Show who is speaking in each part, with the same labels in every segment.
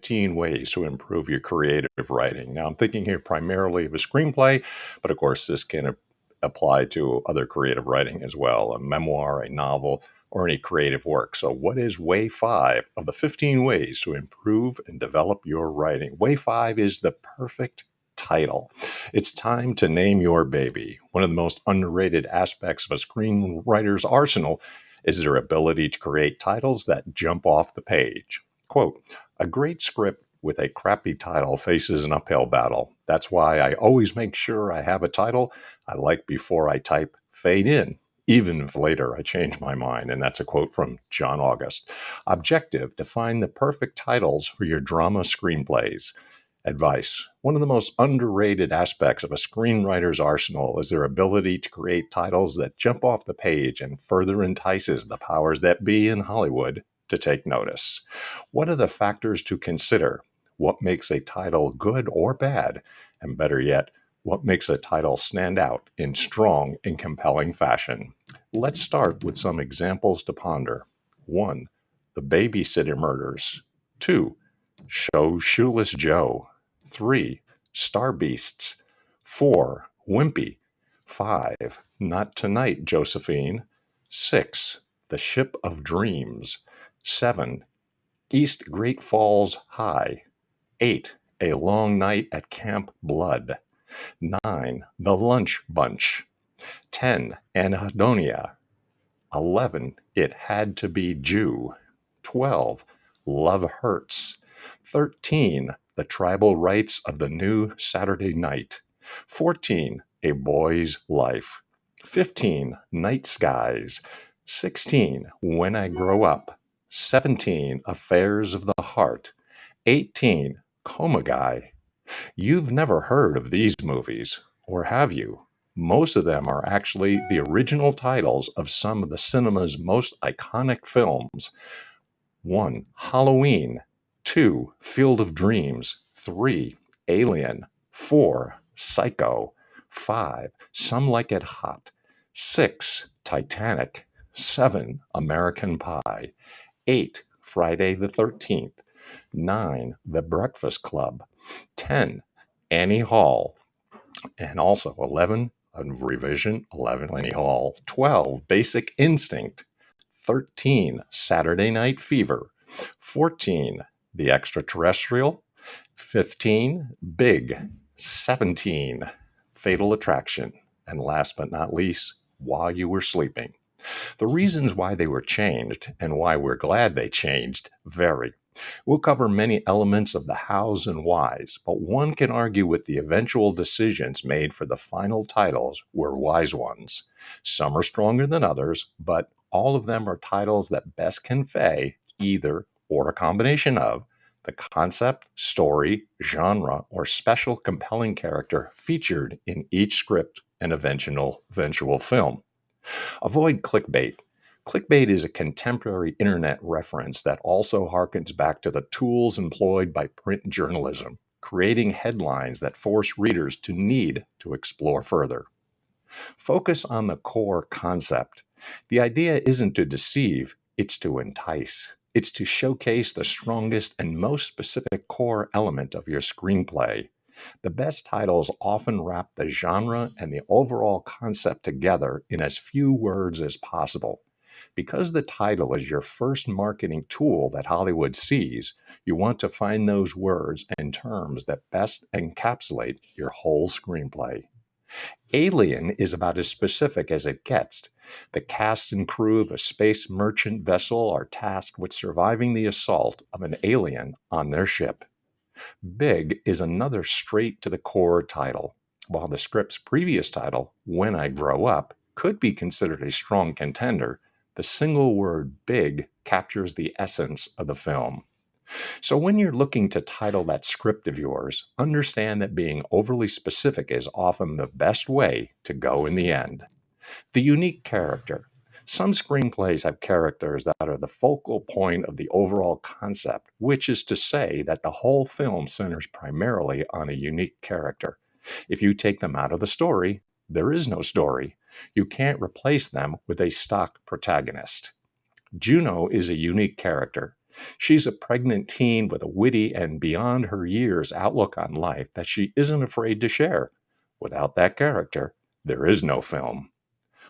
Speaker 1: 15 ways to improve your creative writing. Now, I'm thinking here primarily of a screenplay, but of course, this can apply to other creative writing as well, a memoir, a novel, or any creative work. So, what is way 5 of the 15 ways to improve and develop your writing? Way 5 is the perfect title. It's time to name your baby. One of the most underrated aspects of a screenwriter's arsenal is their ability to create titles that jump off the page. Quote, a great script with a crappy title faces an uphill battle. That's why I always make sure I have a title I like before I type fade in, even if later I change my mind. And that's a quote from John August. Objective, define the perfect titles for your drama screenplays. Advice. One of the most underrated aspects of a screenwriter's arsenal is their ability to create titles that jump off the page and further entices the powers that be in Hollywood to take notice. What are the factors to consider? What makes a title good or bad? And better yet, what makes a title stand out in strong and compelling fashion? Let's start with some examples to ponder. 1. The Babysitter Murders. 2. Shoeless Joe. 3. Star Beasts. 4. Wimpy. 5. Not Tonight, Josephine. 6. The Ship of Dreams. 7. East Great Falls High. 8. A Long Night at Camp Blood. 9. The Lunch Bunch. 10. Anhedonia. 11. It Had to Be Jew. 12. Love Hurts. 13. The Tribal Rights of the New Saturday Night. 14. A Boy's Life. 15. Night Skies. 16. When I Grow Up. 17. Affairs of the Heart. 18. Coma Guy. You've never heard of these movies, or have you? Most of them are actually the original titles of some of the cinema's most iconic films. 1. Halloween. 2. Field of Dreams. 3. Alien. 4. Psycho. 5. Some Like It Hot. 6. Titanic. 7. American Pie. 8. Friday the 13th. 9. The Breakfast Club. 10. Annie Hall. And also 11, revision, 11, Annie Hall. 12, Basic Instinct. 13, Saturday Night Fever. 14, The Extraterrestrial. 15, Big. 17, Fatal Attraction. And last but not least, While You Were Sleeping. The reasons why they were changed and why we're glad they changed vary. We'll cover many elements of the hows and whys, but one can argue with the eventual decisions made for the final titles were wise ones. Some are stronger than others, but all of them are titles that best convey either or a combination of the concept, story, genre, or special compelling character featured in each script and eventual film. Avoid clickbait. Clickbait is a contemporary internet reference that also harkens back to the tools employed by print journalism, creating headlines that force readers to need to explore further. Focus on the core concept. The idea isn't to deceive, it's to entice. It's to showcase the strongest and most specific core element of your screenplay. The best titles often wrap the genre and the overall concept together in as few words as possible. Because the title is your first marketing tool that Hollywood sees, you want to find those words and terms that best encapsulate your whole screenplay. Alien is about as specific as it gets. The cast and crew of a space merchant vessel are tasked with surviving the assault of an alien on their ship. Big is another straight to the core title. While the script's previous title, When I Grow Up, could be considered a strong contender, the single word big captures the essence of the film. So when you're looking to title that script of yours, understand that being overly specific is often the best way to go in the end. The unique character. Some screenplays have characters that are the focal point of the overall concept, which is to say that the whole film centers primarily on a unique character. If you take them out of the story, there is no story. You can't replace them with a stock protagonist. Juno is a unique character. She's a pregnant teen with a witty and beyond her years outlook on life that she isn't afraid to share. Without that character, there is no film.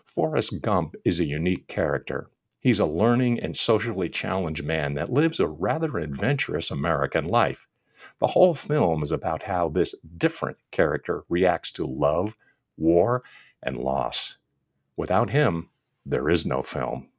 Speaker 1: Forrest Gump is a unique character. He's a learning and socially challenged man that lives a rather adventurous American life. The whole film is about how this different character reacts to love, war, and loss. Without him, there is no film.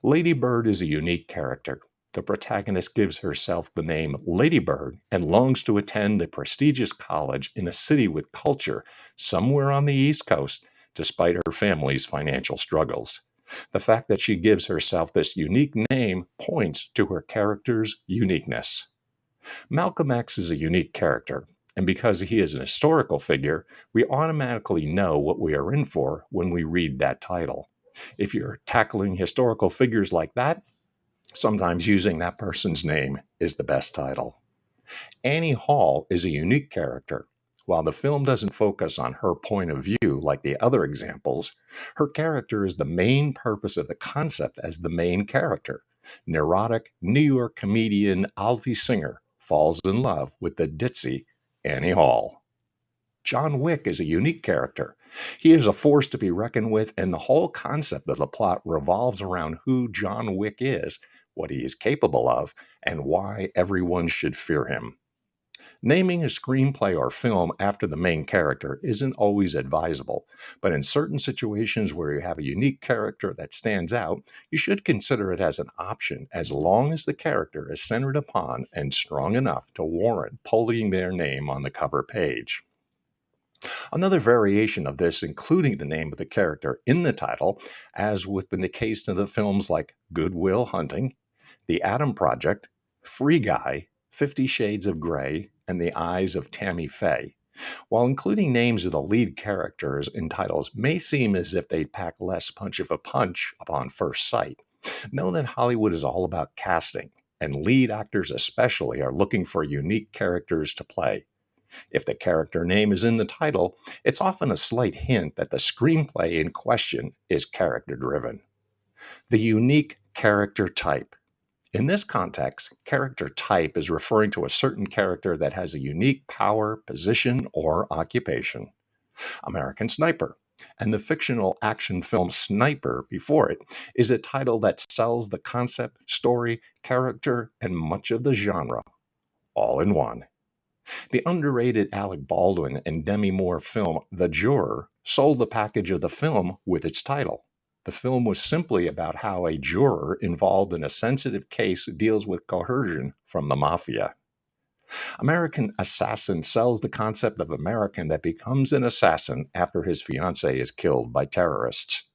Speaker 1: Lady Bird is a unique character. The protagonist gives herself the name Lady Bird and longs to attend a prestigious college in a city with culture somewhere on the East Coast, despite her family's financial struggles. The fact that she gives herself this unique name points to her character's uniqueness. Malcolm X is a unique character, and because he is an historical figure, we automatically know what we are in for when we read that title. If you're tackling historical figures like that, sometimes using that person's name is the best title. Annie Hall is a unique character. While the film doesn't focus on her point of view like the other examples, her character is the main purpose of the concept as the main character. Neurotic New York comedian Alfie Singer falls in love with the ditzy Annie Hall. John Wick is a unique character. He is a force to be reckoned with, and the whole concept of the plot revolves around who John Wick is, what he is capable of, and why everyone should fear him. Naming a screenplay or film after the main character isn't always advisable, but in certain situations where you have a unique character that stands out, you should consider it as an option as long as the character is centered upon and strong enough to warrant pulling their name on the cover page. Another variation of this, including the name of the character in the title, as with the case of the films like Good Will Hunting, The Atom Project, Free Guy, 50 Shades of Grey, and The Eyes of Tammy Faye. While including names of the lead characters in titles may seem as if they'd pack less punch of a punch upon first sight, know that Hollywood is all about casting, and lead actors especially are looking for unique characters to play. If the character name is in the title, it's often a slight hint that the screenplay in question is character driven. The unique character type. In this context, character type is referring to a certain character that has a unique power, position, or occupation. American Sniper, and the fictional action film Sniper before it, is a title that sells the concept, story, character, and much of the genre all in one. The underrated Alec Baldwin and Demi Moore film The Juror sold the package of the film with its title. The film was simply about how a juror involved in a sensitive case deals with coercion from the mafia. American Assassin sells the concept of American that becomes an assassin after his fiancée is killed by terrorists.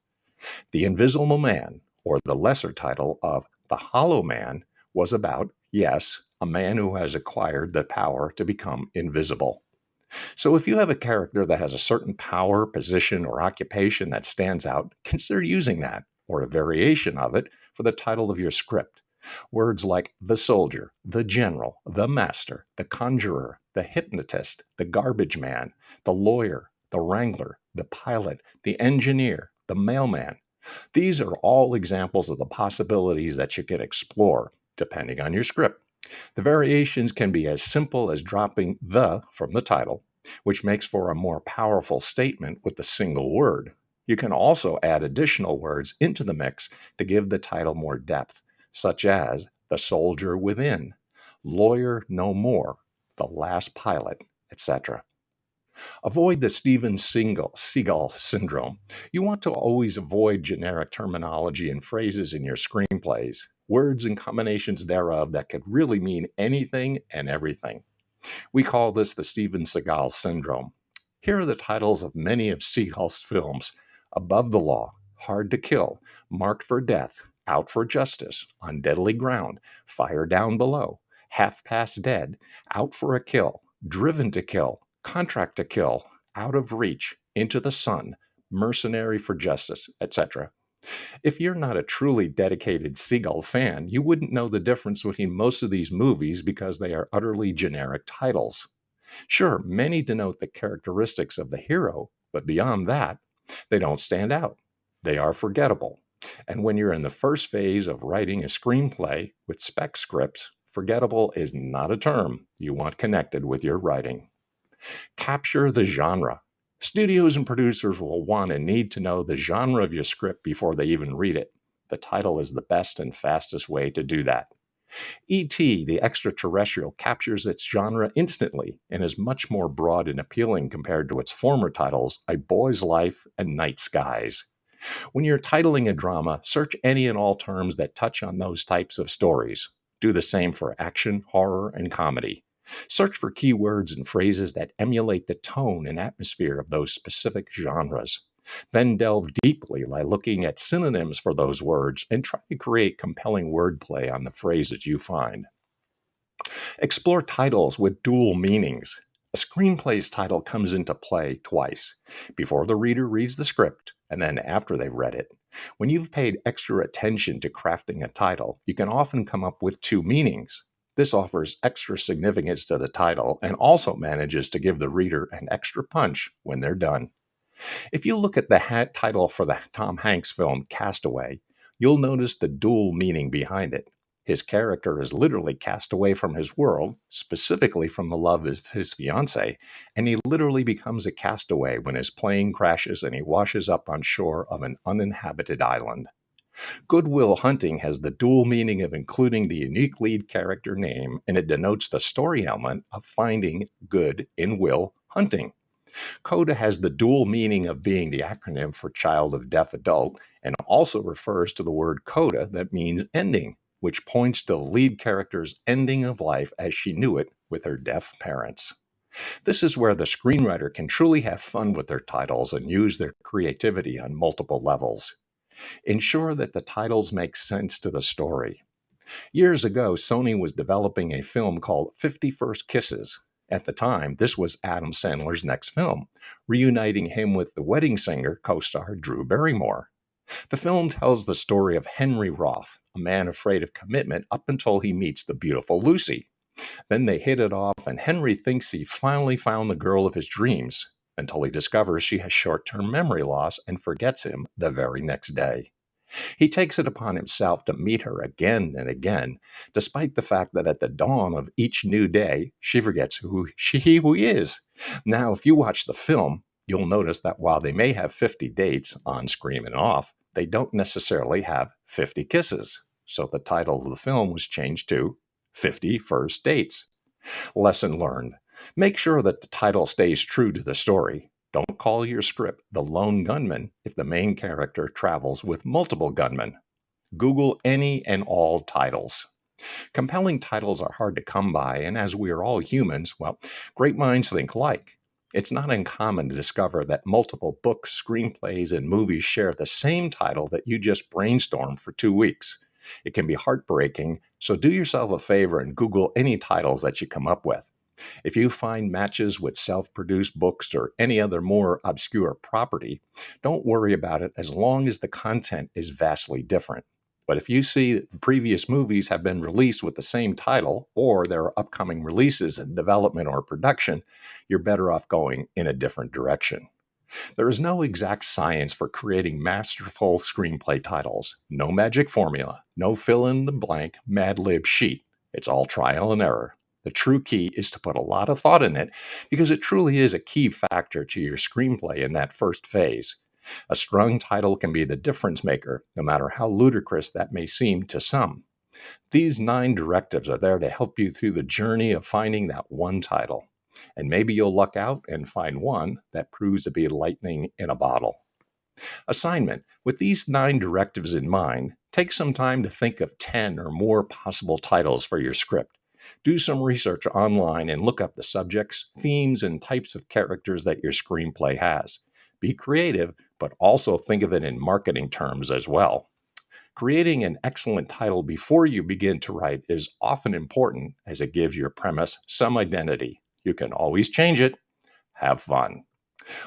Speaker 1: The Invisible Man, or the lesser title of The Hollow Man, was about, yes, a man who has acquired the power to become invisible. So if you have a character that has a certain power, position, or occupation that stands out, consider using that, or a variation of it, for the title of your script. Words like the soldier, the general, the master, the conjurer, the hypnotist, the garbage man, the lawyer, the wrangler, the pilot, the engineer, the mailman. These are all examples of the possibilities that you can explore, depending on your script. The variations can be as simple as dropping the from the title, which makes for a more powerful statement with a single word. You can also add additional words into the mix to give the title more depth, such as The Soldier Within, Lawyer No More, The Last Pilot, etc. Avoid the Steven Seagal syndrome. You want to always avoid generic terminology and phrases in your screenplays, words and combinations thereof that could really mean anything and everything. We call this the Steven Seagal syndrome. Here are the titles of many of Seagal's films: Above the Law, Hard to Kill, Marked for Death, Out for Justice, On Deadly Ground, Fire Down Below, Half Past Dead, Out for a Kill, Driven to Kill, Contract to Kill, Out of Reach, Into the Sun, Mercenary for Justice, etc. If you're not a truly dedicated Seagal fan, you wouldn't know the difference between most of these movies because they are utterly generic titles. Sure, many denote the characteristics of the hero, but beyond that, they don't stand out. They are forgettable. And when you're in the first phase of writing a screenplay with spec scripts, forgettable is not a term you want connected with your writing. Capture the genre. Studios and producers will want and need to know the genre of your script before they even read it. The title is the best and fastest way to do that. E.T., the extraterrestrial, captures its genre instantly and is much more broad and appealing compared to its former titles, A Boy's Life and Night Skies. When you're titling a drama, search any and all terms that touch on those types of stories. Do the same for action, horror, and comedy. Search for keywords and phrases that emulate the tone and atmosphere of those specific genres. Then delve deeply by looking at synonyms for those words and try to create compelling wordplay on the phrases you find. Explore titles with dual meanings. A screenplay's title comes into play twice, before the reader reads the script and then after they've read it. When you've paid extra attention to crafting a title, you can often come up with two meanings. This offers extra significance to the title and also manages to give the reader an extra punch when they're done. If you look at the title for the Tom Hanks film Castaway, you'll notice the dual meaning behind it. His character is literally cast away from his world, specifically from the love of his fiancée, and he literally becomes a castaway when his plane crashes and he washes up on shore of an uninhabited island. Good Will Hunting has the dual meaning of including the unique lead character name, and it denotes the story element of finding good in Will Hunting. CODA has the dual meaning of being the acronym for child of deaf adult and also refers to the word coda that means ending, which points to the lead character's ending of life as she knew it with her deaf parents. This is where the screenwriter can truly have fun with their titles and use their creativity on multiple levels. Ensure that the titles make sense to the story. Years ago, Sony was developing a film called 50 First Kisses. At the time, this was Adam Sandler's next film, reuniting him with the Wedding Singer co-star Drew Barrymore. The film tells the story of Henry Roth, a man afraid of commitment up until he meets the beautiful Lucy. Then they hit it off, and Henry thinks he finally found the girl of his dreams, until he discovers she has short-term memory loss and forgets him the very next day. He takes it upon himself to meet her again and again, despite the fact that at the dawn of each new day, she forgets who he is. Now, if you watch the film, you'll notice that while they may have 50 dates on screen and off, they don't necessarily have 50 kisses. So the title of the film was changed to 50 First Dates. Lesson learned. Make sure that the title stays true to the story. Don't call your script The Lone Gunman if the main character travels with multiple gunmen. Google any and all titles. Compelling titles are hard to come by, and as we are all humans, well, great minds think alike. It's not uncommon to discover that multiple books, screenplays, and movies share the same title that you just brainstormed for 2 weeks. It can be heartbreaking, so do yourself a favor and Google any titles that you come up with. If you find matches with self-produced books or any other more obscure property, don't worry about it as long as the content is vastly different. But if you see that previous movies have been released with the same title, or there are upcoming releases in development or production, you're better off going in a different direction. There is no exact science for creating masterful screenplay titles. No magic formula, no fill-in-the-blank Mad Lib sheet. It's all trial and error. The true key is to put a lot of thought in it because it truly is a key factor to your screenplay in that first phase. A strong title can be the difference maker, no matter how ludicrous that may seem to some. These 9 directives are there to help you through the journey of finding that one title. And maybe you'll luck out and find one that proves to be lightning in a bottle. Assignment. With these 9 directives in mind, take some time to think of 10 or more possible titles for your script. Do some research online and look up the subjects, themes, and types of characters that your screenplay has. Be creative, but also think of it in marketing terms as well. Creating an excellent title before you begin to write is often important as it gives your premise some identity. You can always change it. Have fun.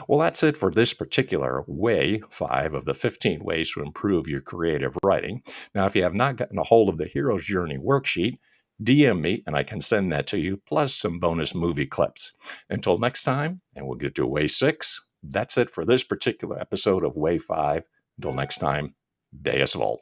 Speaker 1: Well, that's it for this particular way, 5 of the 15 ways to improve your creative writing. Now, if you have not gotten a hold of the Hero's Journey worksheet, DM me and I can send that to you, plus some bonus movie clips. Until next time, and we'll get to way 6, that's it for this particular episode of Way 5. Until next time, Deus Vult.